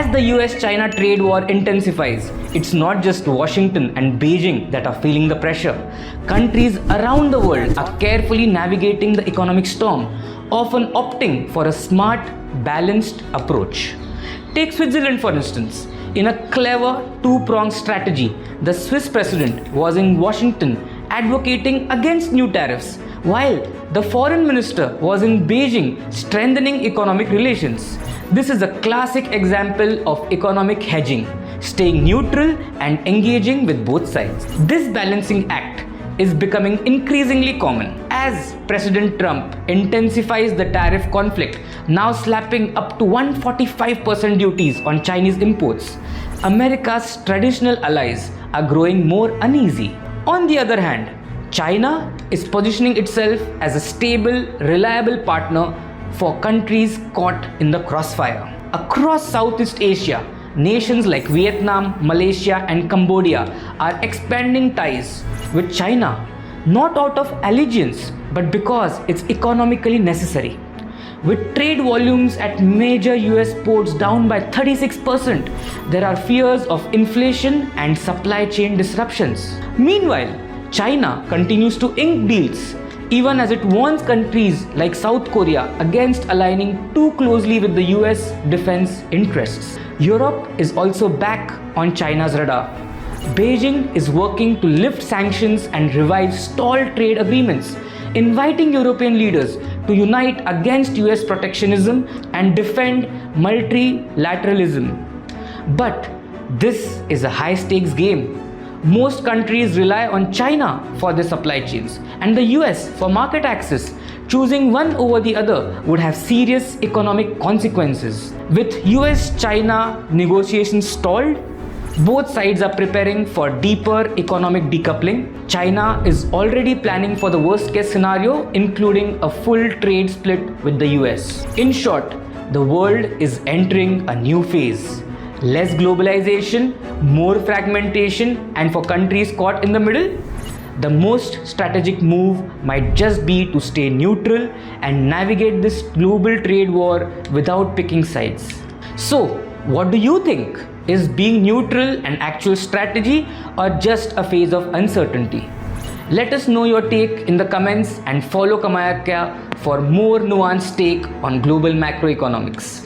As the US-China trade war intensifies, it's not just Washington and Beijing that are feeling the pressure. Countries around the world are carefully navigating the economic storm, often opting for a smart, balanced approach. Take Switzerland for instance. In a clever two-pronged strategy, the Swiss president was in Washington advocating against new tariffs, while the foreign minister was in Beijing strengthening economic relations. This is a classic example of economic hedging, staying neutral and engaging with both sides. This balancing act is becoming increasingly common as President Trump intensifies the tariff conflict, now slapping up to 145% duties on Chinese imports. America's traditional allies are growing more uneasy. On the other hand, China is positioning itself as a stable, reliable partner for countries caught in the crossfire. Across Southeast Asia, nations like Vietnam, Malaysia, and Cambodia are expanding ties with China, not out of allegiance, but because it's economically necessary. With trade volumes at major US ports down by 36%, there are fears of inflation and supply chain disruptions. Meanwhile, China continues to ink deals, even as it warns countries like South Korea against aligning too closely with the US defense interests. Europe is also back on China's radar. Beijing is working to lift sanctions and revive stalled trade agreements, inviting European leaders to unite against US protectionism and defend multilateralism. But this is a high-stakes game. Most countries rely on China for their supply chains and the US for market access. Choosing one over the other would have serious economic consequences. With US-China negotiations stalled, both sides are preparing for deeper economic decoupling. China is already planning for the worst-case scenario, including a full trade split with the US. In short, the world is entering a new phase. Less globalization, more fragmentation, and for countries caught in the middle, the most strategic move might just be to stay neutral and navigate this global trade war without picking sides. So, what do you think? Is being neutral an actual strategy or just a phase of uncertainty? Let us know your take in the comments and follow Kamayakya for more nuanced take on global macroeconomics.